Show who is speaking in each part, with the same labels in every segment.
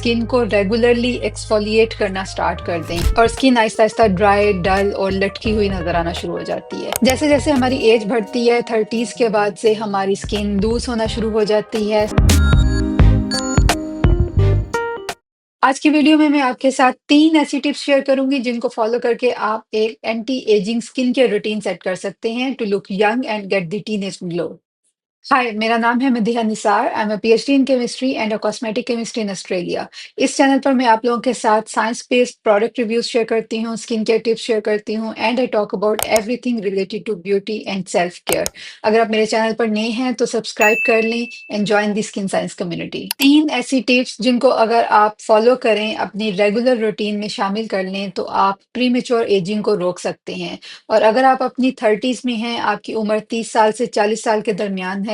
Speaker 1: Skin को regularly exfoliate करना start कर दें और स्किन आहिस्ता आहिस्ता ड्राई, डल और लटकी हुई नजर आना शुरू हो जाती है। जैसे जैसे हमारी एज बढ़ती है, 30s के बाद से हमारी स्किन लूज होना शुरू हो जाती है। आज की वीडियो में मैं आपके साथ 3 ऐसी टिप्स शेयर करूंगी जिनको फॉलो करके आप एक anti aging skin care routine set कर सकते हैं to look young and get the teenage glow. Hi, मेरा नाम है Madiha Nisar. I am a PhD in chemistry and a cosmetic chemist in Australia. इस चैनल पर मैं आप लोगों के साथ science based product reviews share करती हूँ, स्किन केयर टिप्स शेयर करती हूँ and I talk about everything related to beauty and self care. अगर आप मेरे चैनल पर नए हैं तो सब्सक्राइब कर लें and join the skin science community. 3 ऐसी टिप्स जिनको अगर आप फॉलो करें, अपनी रेगुलर रूटीन में शामिल कर लें तो आप प्रीमेच्योर एजिंग को रोक सकते हैं। और अगर आप अपनी 30s में हैं, आपकी उम्र 30 साल से 40 साल के दरमियान है,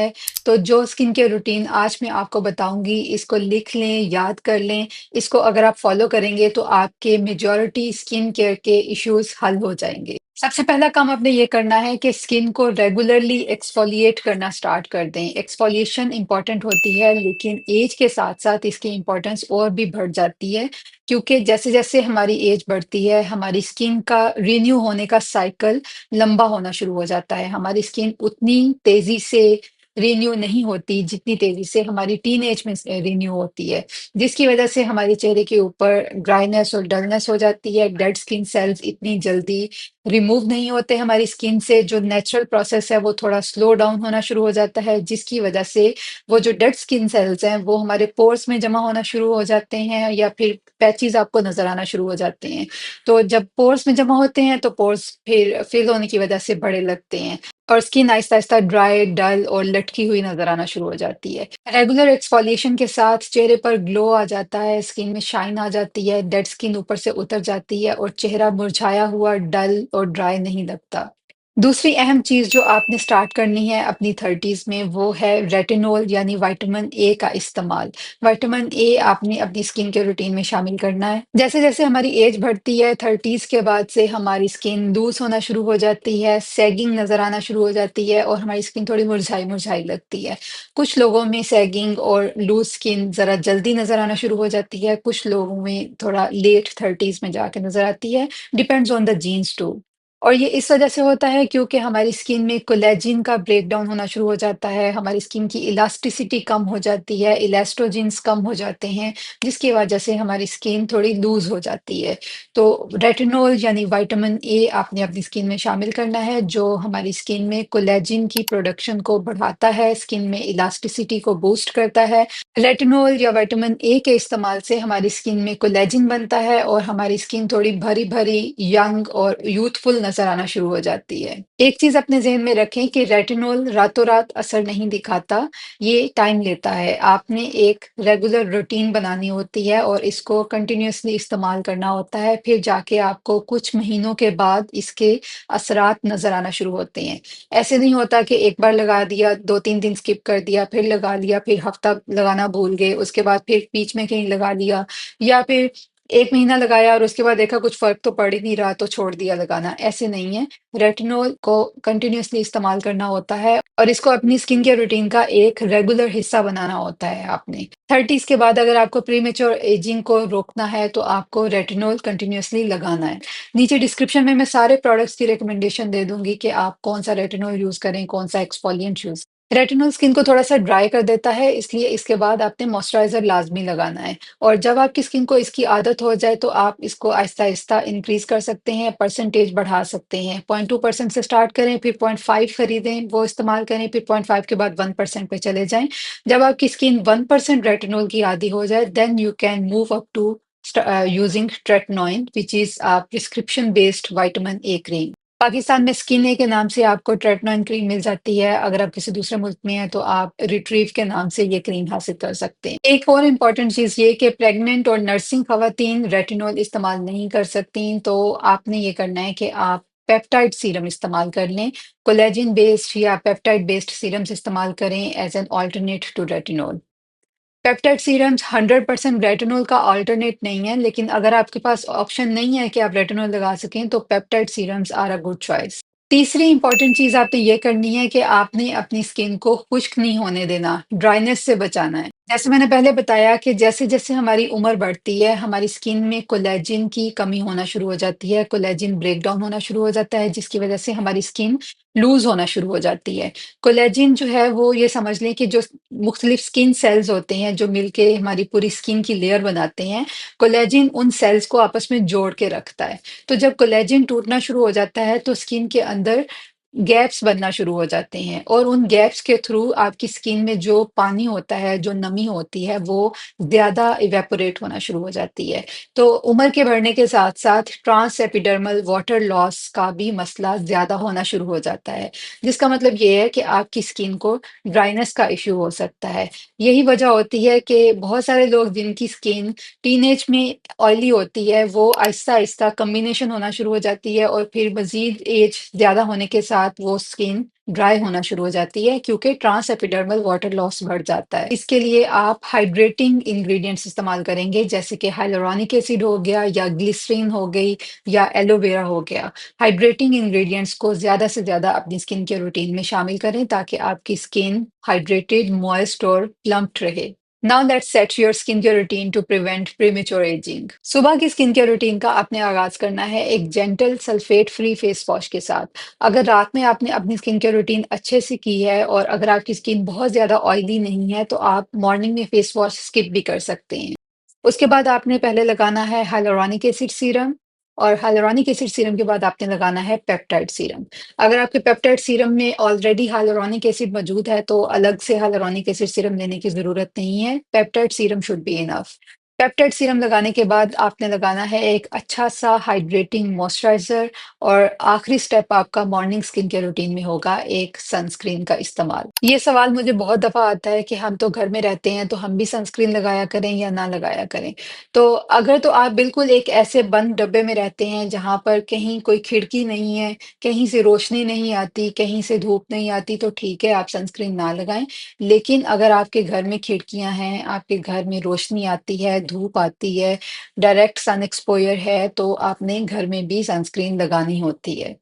Speaker 1: तो जो स्किन केयर रूटीन आज मैं आपको बताऊंगी, इसको लिख लें, याद कर लें। इसको अगर आप फॉलो करेंगे तो आपके मेजॉरिटी स्किन केयर के इश्यूज हल हो जाएंगे। सबसे पहला काम आपने ये करना है कि स्किन को रेगुलरली एक्सफोलिएट करना स्टार्ट कर दें। एक्सफोलिएशन इंपॉर्टेंट होती है, लेकिन एज के साथ साथ इसकी इंपॉर्टेंस और भी बढ़ जाती है, क्योंकि जैसे जैसे हमारी एज बढ़ती है, हमारी स्किन का रिन्यू होने का साइकिल लंबा होना शुरू हो जाता है। हमारी स्किन उतनी तेजी से रिन्यू नहीं होती जितनी तेजी से हमारी टीन एज में रिन्यू होती है, जिसकी वजह से हमारे चेहरे के ऊपर ड्राइनेस और डलनेस हो जाती है। डेड स्किन सेल्स इतनी जल्दी रिमूव नहीं होते हमारी स्किन से। जो नेचुरल प्रोसेस है वो थोड़ा स्लो डाउन होना शुरू हो जाता है, जिसकी वजह से वो जो डेड स्किन सेल्स हैं वो हमारे पोर्स में जमा होना शुरू हो जाते हैं, या फिर पैचेस आपको नजर आना शुरू हो जाते हैं। तो जब पोर्स में जमा होते हैं तो पोर्स फिर फिल होने की वजह से बड़े लगते हैं और स्किन आहिस्ता आहिस्ता ड्राई, डल और लटकी हुई नजर आना शुरू हो जाती है। रेगुलर एक्सफोलिएशन के साथ चेहरे पर ग्लो आ जाता है, स्किन में शाइन आ जाती है, डेड स्किन ऊपर से उतर जाती है और चेहरा मुरझाया हुआ, डल और ड्राई नहीं लगता। दूसरी अहम चीज जो आपने स्टार्ट करनी है अपनी 30s में, वो है रेटिनॉल यानी विटामिन ए का इस्तेमाल। विटामिन ए आपने अपनी स्किन के रूटीन में शामिल करना है। जैसे जैसे हमारी एज बढ़ती है, 30s के बाद से हमारी स्किन लूज होना शुरू हो जाती है, सैगिंग नजर आना शुरू हो जाती है और हमारी स्किन थोड़ी मुरझाई मुरझाई लगती है। कुछ लोगों में सैगिंग और लूज स्किन जरा जल्दी नजर आना शुरू हो जाती है, कुछ लोगों में थोड़ा लेट 30s में जाके नजर आती है। Depends on the genes too. और ये इस वजह से होता है क्योंकि हमारी स्किन में कोलेजन का ब्रेकडाउन होना शुरू हो जाता है, हमारी स्किन की इलास्टिसिटी कम हो जाती है, इलास्ट्रोजेंस कम हो जाते हैं, जिसकी वजह से हमारी स्किन थोड़ी लूज हो जाती है। तो रेटिनॉल यानी विटामिन ए आपने अपनी स्किन में शामिल करना है, जो हमारी स्किन में कोलेजन की प्रोडक्शन को बढ़ाता है, स्किन में इलास्टिसिटी को बूस्ट करता है। रेटिनॉल या विटामिन ए के इस्तेमाल से हमारी स्किन में कोलेजन बनता है और हमारी स्किन थोड़ी भरी भरी, यंग और यूथफुल नजर आना शुरू हो जाती है। एक चीज अपने जहन में रखें कि रेटिनॉल रातों रात असर नहीं दिखाता, ये टाइम लेता है। आपने एक रेगुलर रूटीन बनानी होती है और इसको कंटिन्यूअसली इस्तेमाल करना होता है, फिर जाके आपको कुछ महीनों के बाद इसके असरात नजर आना शुरू होते हैं। ऐसे नहीं होता कि एक बार लगा दिया, 2-3 दिन स्किप कर दिया, फिर लगा लिया, फिर हफ्ता लगाना भूल गए, उसके बाद फिर बीच में कहीं लगा लिया, या फिर 1 महीना लगाया और उसके बाद देखा कुछ फ़र्क तो पड़ ही नहीं रहा तो छोड़ दिया लगाना, ऐसे नहीं है। रेटिनॉल को कंटिन्यूअसली इस्तेमाल करना होता है और इसको अपनी स्किन केयर रूटीन का एक रेगुलर हिस्सा बनाना होता है आपने। 30s के बाद अगर आपको प्रीमेच्योर एजिंग को रोकना है तो आपको रेटिनॉल कंटिन्यूअसली लगाना है। नीचे डिस्क्रिप्शन में मैं सारे प्रोडक्ट्स की रिकमेंडेशन दे दूंगी कि आप कौन सा रेटिनॉल यूज करें, कौन सा एक्सफोलिएंट यूज। रेटिनॉल स्किन को थोड़ा सा ड्राई कर देता है, इसलिए इसके बाद आपने मॉइस्चराइजर लाजमी लगाना है। और जब आपकी स्किन को इसकी आदत हो जाए तो आप इसको आहिस्ता आहिस्ता इंक्रीज कर सकते हैं, परसेंटेज बढ़ा सकते हैं। 0.2% से स्टार्ट करें, फिर 0.5 खरीदें, वो इस्तेमाल करें, फिर 0.5 के बाद 1% पे चले जाएं। जब आपकी स्किन 1% रेटिनॉल की आदी हो जाए, then you can move up to using tretinoin, which is a prescription based vitamin A cream। Pakistan में स्किन ए के नाम से आपको ट्रेटनॉइन क्रीम मिल जाती है। अगर आप किसी दूसरे मुल्क में हैं तो आप रिट्रीव के नाम से ये क्रीम हासिल कर सकते हैं। एक और इम्पॉर्टेंट चीज़ ये कि प्रेग्नेंट और नर्सिंग खवातीन रेटिनॉल इस्तेमाल नहीं कर सकती, तो आपने ये करना है कि आप पेप्टाइड सीरम इस्तेमाल कर लें। कोलेजन बेस्ड या पेप्टाइड बेस्ड सीरम्स इस्तेमाल करें as an alternate to retinol. Peptide serums 100% retinol का अल्टरनेट नहीं है, लेकिन अगर आपके पास ऑप्शन नहीं है कि आप रेटिनॉल लगा सकें तो peptide serums are a good choice. तीसरी इंपॉर्टेंट चीज आपने ये करनी है कि आपने अपनी स्किन को खुश्क नहीं होने देना, ड्राइनेस से बचाना है। जैसे मैंने पहले बताया कि जैसे-जैसे हमारी उम्र बढ़ती है, हमारी स्किन में कोलेजन की कमी होना शुरू हो जाती है, कोलेजन ब्रेकडाउन होना शुरू हो जाता है, जिसकी वजह से हमारी स्किन लूज़ होना शुरू हो जाती है। कोलेजन जो है वो ये समझ लें कि जो मुख्तलिफ स्किन सेल्स होते हैं, जो मिलके हमारी पूरी स्किन की लेयर बनाते हैं, कोलेजन उन सेल्स को आपस में जोड़ के रखता है। तो जब कोलेजन टूटना शुरू हो जाता है, तो स्किन के अंदर गैप्स बनना शुरू हो जाते हैं और उन गैप्स के थ्रू आपकी स्किन में जो पानी होता है, जो नमी होती है, वो ज़्यादा इवेपोरेट होना शुरू हो जाती है। तो उम्र के बढ़ने के साथ-साथ ट्रांस एपिडर्मल वाटर लॉस का भी मसला ज़्यादा होना शुरू हो जाता है, जिसका मतलब ये है कि आपकी स्किन को ड्राइनेस का इश्यू हो सकता है। यही वजह होती है कि बहुत सारे लोग जिनकी स्किन टीनेज में ऑयली होती है, वो आहिस्ता-आहिस्ता कॉम्बिनेशन होना शुरू हो जाती है और फिर मज़ीद ऐज ज़्यादा होने के साथ वो स्किन ड्राई होना शुरू हो जाती है क्योंकि ट्रांस एपिडर्मल वाटर लॉस बढ़ जाता है। इसके लिए आप हाइड्रेटिंग इंग्रेडिएंट्स इस्तेमाल करेंगे जैसे कि हाइलुरोनिक एसिड हो गया या ग्लिसरीन हो गई या एलोवेरा हो गया। हाइड्रेटिंग इंग्रेडिएंट्स को ज़्यादा से ज़्यादा अपनी स्किन के रूटीन में शामिल करें ताकि आपकी स्किन हाइड्रेटेड, मॉइस्ट और प्लम्प्ड रहे। Now let's set your skin care routine to prevent premature ageing. सुबह की स्किन केयर रूटीन का आपने आगाज करना है एक gentle sulphate free face wash के साथ। अगर रात में आपने अपनी स्किन केयर रूटीन अच्छे से की है और अगर आपकी स्किन बहुत ज्यादा ऑयली नहीं है तो आप मॉर्निंग में फेस वॉश स्किप भी कर सकते हैं। उसके बाद आपने पहले लगाना है हाइलुरोनिक एसिड सीरम और हाइलुरोनिक एसिड सीरम के बाद आपने लगाना है पेप्टाइड सीरम। अगर आपके पेप्टाइड सीरम में ऑलरेडी हाइलुरोनिक एसिड मौजूद है तो अलग से हाइलुरोनिक एसिड सीरम लेने की ज़रूरत नहीं है। Peptide serum should be enough. Peptide serum लगाने के बाद आपने लगाना है एक अच्छा-सा हाइड्रेटिंग मॉइस्चराइज़र और आखिरी स्टेप आपका मॉर्निंग स्किन केयर रूटीन में होगा एक सनस्क्रीन का इस्तेमाल। ये सवाल मुझे बहुत दफ़ा आता है कि हम तो घर में रहते हैं तो हम भी सनस्क्रीन लगाया करें या ना लगाया करें। तो अगर तो आप बिल्कुल एक ऐसे बंद डब्बे में रहते हैं जहाँ पर कहीं कोई खिड़की नहीं है, कहीं से रोशनी नहीं आती, कहीं से धूप नहीं आती तो ठीक है आप सनस्क्रीन ना लगाएँ। लेकिन अगर आपके घर में खिड़कियाँ हैं, आपके घर में रोशनी आती है, धूप आती है, डायरेक्ट सन एक्सपोज़र है तो आपने घर में भी सनस्क्रीन लगानी होती है।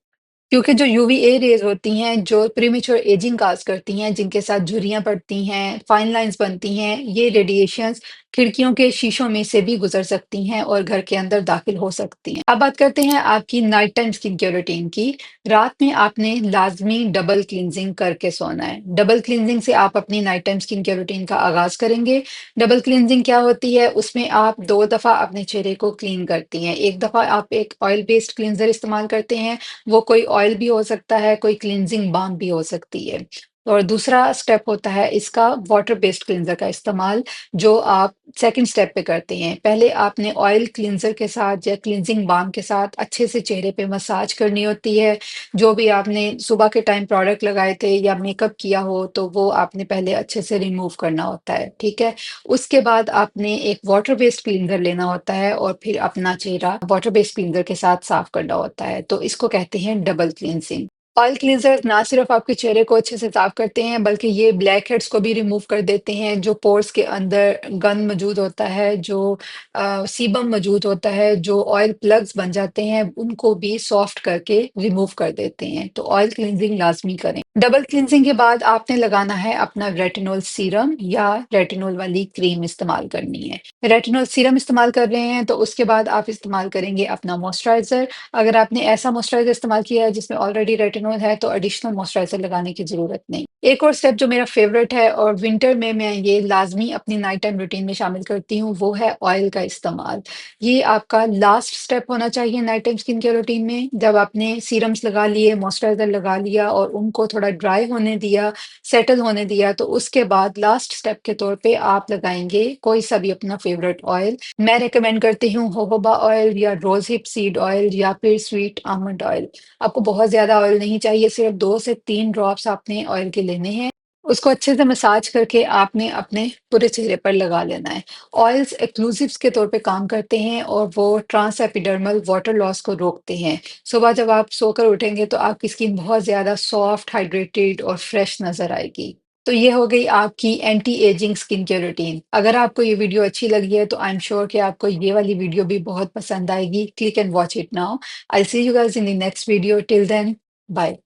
Speaker 1: क्योंकि जो यूवीए रेज़ होती हैं, जो प्रीमेच्योर एजिंग कॉज़ करती हैं, जिनके साथ झुर्रियाँ पड़ती हैं, फाइन लाइन्स बनती हैं, ये रेडिएशंस खिड़कियों के शीशों में से भी गुज़र सकती हैं और घर के अंदर दाखिल हो सकती हैं। अब बात करते हैं आपकी night time skin care routine की। रात में आपने लाज़मी डबल क्लींजिंग करके सोना है। डबल क्लींजिंग से आप अपनी night time skin care routine का आगाज़ करेंगे। डबल क्लींजिंग क्या होती है? उसमें आप 2 दफ़ा अपने चेहरे को क्लीन करती हैं। एक दफ़ा आप एक ऑयल बेस्ड क्लींज़र इस्तेमाल करते हैं वो कोई ऑयल भी हो सकता है, कोई क्लींजिंग बाल्म भी हो सकती है। और दूसरा स्टेप होता है इसका वाटर बेस्ड क्लींजर का इस्तेमाल, जो आप सेकंड स्टेप पे करते हैं। पहले आपने ऑयल क्लींजर के साथ या क्लींजिंग बाल्म के साथ अच्छे से चेहरे पे मसाज करनी होती है। जो भी आपने सुबह के टाइम प्रोडक्ट लगाए थे या मेकअप किया हो, तो वो आपने पहले अच्छे से रिमूव करना होता है, ठीक है? उसके बाद आपने एक वाटर बेस्ड क्लींजर लेना होता है और फिर अपना चेहरा वाटर बेस्ड क्लींजर के साथ साफ करना होता है। तो इसको कहते हैं डबल क्लींजिंग। ऑयल क्लींजर ना सिर्फ आपके चेहरे को अच्छे से साफ करते हैं, बल्कि ये ब्लैक हेड्स को भी रिमूव कर देते हैं। जो पोर्स के अंदर गंद मौजूद होता है, जो सीबम मौजूद होता है, जो ऑयल प्लग्स बन जाते हैं, उनको भी सॉफ्ट करके रिमूव कर देते हैं। तो ऑयल क्लींजिंग लाजमी करें। डबल क्लींजिंग के बाद आपने लगाना है अपना रेटिनॉल सीरम या रेटिनॉल वाली क्रीम इस्तेमाल करनी है। रेटिनॉल सीरम इस्तेमाल कर रहे हैं तो उसके बाद आप इस्तेमाल करेंगे अपना मॉइस्चराइज़र। अगर आपने ऐसा मॉइस्चराइज़र इस्तेमाल किया है जिसमें ऑलरेडी रेटिनॉल है तो एडिशनल मॉइस्चराइज़र लगाने की ज़रूरत नहीं। एक और स्टेप जो मेरा फ़ेवरेट है और विंटर में मैं ये लाज़मी अपनी नाइट टाइम रूटीन में शामिल करती हूँ, वो है ऑयल का इस्तेमाल। ये आपका लास्ट स्टेप होना चाहिए night time skin care routine में। जब आपने सीरम्स लगा लिए, मॉइस्चराइज़र लगा लिया और उनको थोड़ा ड्राई होने दिया, सेटल होने दिया, तो उसके बाद लास्ट स्टेप के तौर पे आप लगाएँगे कोई सा भी अपना फ़ेवरेट ऑयल। मैं रिकमेंड करती हूँ जोजोबा ऑयल या रोज़ हिप सीड ऑयल या फिर स्वीट आलमंड ऑयल। आपको बहुत ज़्यादा ऑयल नहीं चाहिए, सिर्फ़ 2 से 3 ड्रॉप्स आपने ऑयल के लेने हैं। उसको अच्छे से मसाज करके आपने अपने पूरे चेहरे पर लगा लेना है। ऑयल्स एक्लूसिव्स के तौर पे काम करते हैं और वो ट्रांस एपिडर्मल वाटर लॉस को रोकते हैं। सुबह जब आप सोकर उठेंगे तो आपकी स्किन बहुत ज़्यादा सॉफ्ट, हाइड्रेटेड और फ्रेश नज़र आएगी। तो ये हो गई आपकी anti aging skin care routine. अगर आपको ये वीडियो अच्छी लगी है तो आई एम श्योर कि आपको ये वाली वीडियो भी बहुत पसंद आएगी। Click and watch it now. I will see you guys in the next video. Till then, bye.